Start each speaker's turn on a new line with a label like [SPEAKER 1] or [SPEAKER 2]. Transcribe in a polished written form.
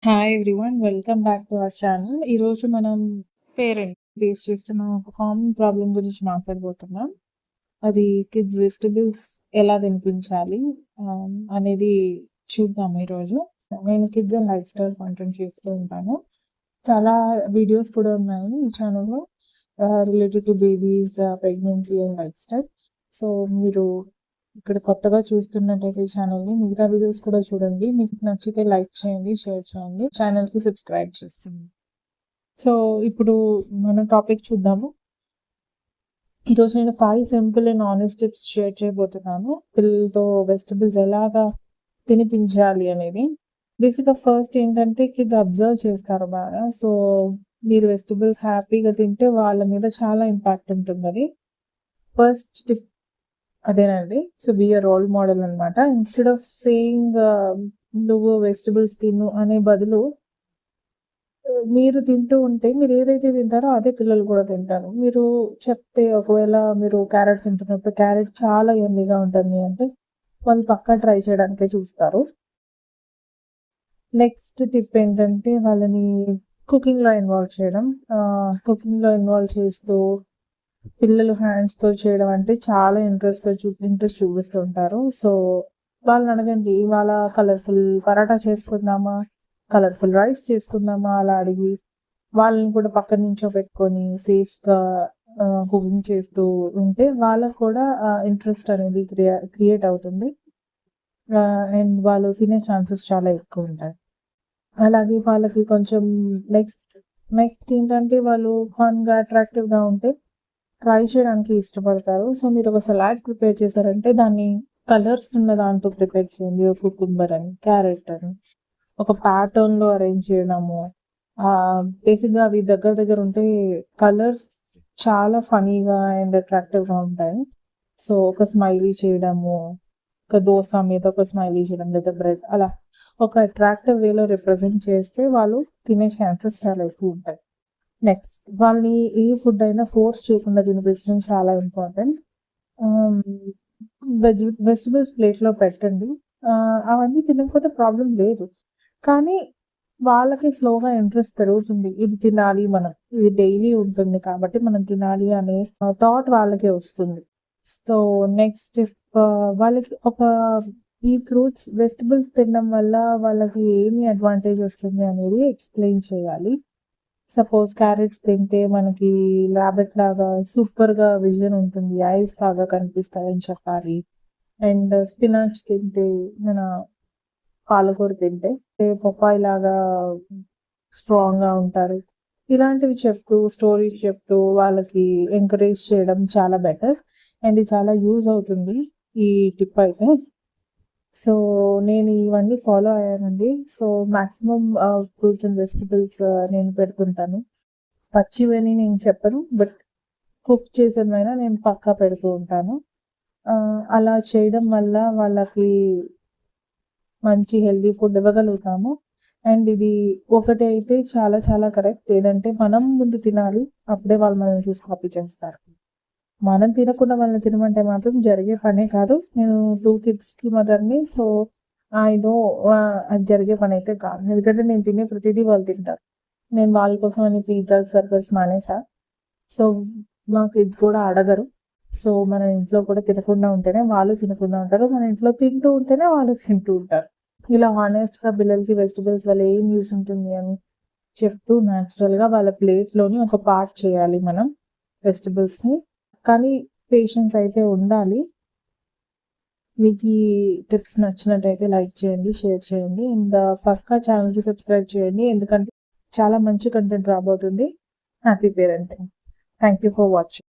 [SPEAKER 1] Hi everyone, welcome back to our channel. ఈరోజు మనం parent face చేస్తున్న ఒక కామన్ ప్రాబ్లం గురించి మాట్లాడబోతున్నాం. అది కిడ్స్ వెజిటబుల్స్ ఎలా తినిపించాలి అనేది చూద్దాం ఈరోజు. నేను kids and life style content చేస్తూ ఉంటాను. చాలా వీడియోస్ కూడా ఉన్నాయి ఈ ఛానల్లో related to babies, pregnancy and life style. So మీరు ఇక్కడ కొత్తగా చూస్తున్నట్టయితే ఛానల్ని మిగతా వీడియోస్ కూడా చూడండి. మీకు నచ్చితే లైక్ చేయండి, షేర్ చేయండి, ఛానల్కి సబ్స్క్రైబ్ చేసుకోండి. సో ఇప్పుడు మన టాపిక్ చూద్దాము. ఈరోజు నేను 5 simple and honest tips share చేయబోతున్నాను పిల్లలతో వెజిటబుల్స్ ఎలాగా తినిపించాలి అనేది. బేసిక్గా ఫస్ట్ ఏంటంటే కిడ్స్ అబ్జర్వ్ చేస్తారు బాగా. సో మీరు వెజిటబుల్స్ హ్యాపీగా తింటే వాళ్ళ మీద చాలా ఇంపాక్ట్ ఉంటుంది. అది ఫస్ట్ టిప్ అదేనండి. So be a role model అనమాట. ఇన్స్టెడ్ ఆఫ్ సేయింగ్ నువ్వు వెజిటబుల్స్ తిను అనే బదులు మీరు తింటూ ఉంటే మీరు ఏదైతే తింటారో అదే పిల్లలు కూడా తింటారు. మీరు చెప్తే ఒకవేళ మీరు క్యారెట్ తింటున్నప్పుడు క్యారెట్ చాలా యమ్మీగా ఉంటుంది అంటే వాళ్ళు పక్కా ట్రై చేయడానికే చూస్తారు. నెక్స్ట్ టిప్ ఏంటంటే వాళ్ళని కుకింగ్లో ఇన్వాల్వ్ చేయడం. కుకింగ్లో ఇన్వాల్వ్ చేస్తూ పిల్లలు హ్యాండ్స్తో చేయడం అంటే చాలా ఇంట్రెస్ట్ చూపిస్తుంటారు. సో వాళ్ళని అడగండి, ఇవాళ కలర్ఫుల్ పరాటా చేసుకుందామా, కలర్ఫుల్ రైస్ చేసుకుందామా అలా అడిగి వాళ్ళని కూడా పక్కన నుంచో పెట్టుకొని సేఫ్గా కుకింగ్ చేస్తూ ఉంటే వాళ్ళకు కూడా ఇంట్రెస్ట్ అనేది క్రియేట్ అవుతుంది అండ్ వాళ్ళు తినే ఛాన్సెస్ చాలా ఎక్కువ ఉంటాయి. అలాగే వాళ్ళకి కొంచెం నెక్స్ట్ ఏంటంటే వాళ్ళు ఫన్గా అట్రాక్టివ్గా ఉంటే ట్రై చేయడానికి ఇష్టపడతారు. సో మీరు ఒక సలాడ్ ప్రిపేర్ చేశారంటే దాన్ని కలర్స్ ఉన్న దాంతో ప్రిపేర్ చేయండి. కుకుంబర్ అని, క్యారెట్ అని ఒక ప్యాటర్న్లో అరేంజ్ చేయడము. బేసిక్గా అవి దగ్గర ఉంటే కలర్స్ చాలా ఫనీగా అండ్ అట్రాక్టివ్గా ఉంటాయి. సో ఒక స్మైలీ చేయడము, ఒక దోశ మీద ఒక స్మైలీ చేయడం, లేదా బ్రెడ్, అలా ఒక అట్రాక్టివ్ వేలో రిప్రజెంట్ చేస్తే వాళ్ళు తినే ఛాన్సెస్ చాలా ఎక్కువ ఉంటాయి. నెక్స్ట్ వాళ్ళని ఏ ఫుడ్ అయినా ఫోర్స్ చేయకుండా తినిపించడం చాలా ఇంపార్టెంట్. వెజిటబుల్స్ ప్లేట్లో పెట్టండి. అవన్నీ తినకపోతే ప్రాబ్లం లేదు, కానీ వాళ్ళకి స్లోగా ఇంట్రెస్ట్ పెరుగుతుంది. ఇది తినాలి, మనం ఇది డైలీ ఉంటుంది కాబట్టి మనం తినాలి అనే థాట్ వాళ్ళకి వస్తుంది. సో నెక్స్ట్ వాళ్ళకి ఈ ఫ్రూట్స్ వెజిటబుల్స్ తినడం వల్ల వాళ్ళకి ఏమి అడ్వాంటేజ్ వస్తుంది అనేది ఎక్స్ప్లెయిన్ చేయాలి. సపోజ్ క్యారెట్స్ తింటే మనకి ర్యాబిట్ లాగా సూపర్గా విజన్ ఉంటుంది, ఐస్ బాగా కనిపిస్తాయని చెప్పాలి. అండ్ స్పినాచ్ తింటే, మన పాలకూర తింటే పప్పాయి లాగా స్ట్రాంగ్గా ఉంటారు. ఇలాంటివి చెప్తూ స్టోరీస్ చెప్తూ వాళ్ళకి ఎంకరేజ్ చేయడం చాలా బెటర్ అండ్ ఇది చాలా యూజ్ అవుతుంది ఈ టిప్ అయితే. సో నేను ఇవన్నీ ఫాలో అయ్యానండి. So maximum fruits and vegetables నేను పెడుతుంటాను. పచ్చివని నేను చెప్పను, బట్ కుక్ చేసేమైనా నేను పక్కా పెడుతూ ఉంటాను. అలా చేయడం వల్ల వాళ్ళకి మంచి హెల్తీ ఫుడ్ ఇవ్వగలుగుతాము. అండ్ ఇది ఒకటి అయితే చాలా చాలా కరెక్ట్, ఏదంటే మనం ముందు తినాలి, అప్పుడే వాళ్ళు మనల్ని చూసి కాపీ చేస్తారు. మనం తినకుండా వాళ్ళని తినమంటే మాత్రం జరిగే పనే కాదు. నేను 2 కిడ్స్కి మదర్ని, సో ఐ నో అది జరిగే పని అయితే కాదు. ఎందుకంటే నేను తినే ప్రతిదీ వాళ్ళు తింటారు. నేను వాళ్ళ కోసం అని పిజ్జాస్, బర్గర్స్ మానేసా. సో మా కిడ్స్ కూడా అడగరు. సో మన ఇంట్లో కూడా తినకుండా ఉంటేనే వాళ్ళు తినకుండా ఉంటారు, మన ఇంట్లో తింటూ ఉంటేనే వాళ్ళు తింటూ ఉంటారు. ఇలా హానెస్ట్గా పిల్లలకి వెజిటబుల్స్ వల్ల ఏం యూస్ ఉంటుంది అని చెప్తూ న్యాచురల్గా వాళ్ళ ప్లేట్లోని ఒక పార్ట్ చేయాలి మనం వెజిటబుల్స్ని. కానీ పేషెన్స్ అయితే ఉండాలి. మీకు ఈ టిప్స్ నచ్చినట్టయితే లైక్ చేయండి, షేర్ చేయండి అండ్ పక్కా ఛానల్కి సబ్స్క్రైబ్ చేయండి, ఎందుకంటే చాలా మంచి కంటెంట్ రాబోతుంది. Happy parenting. Thank you for watching.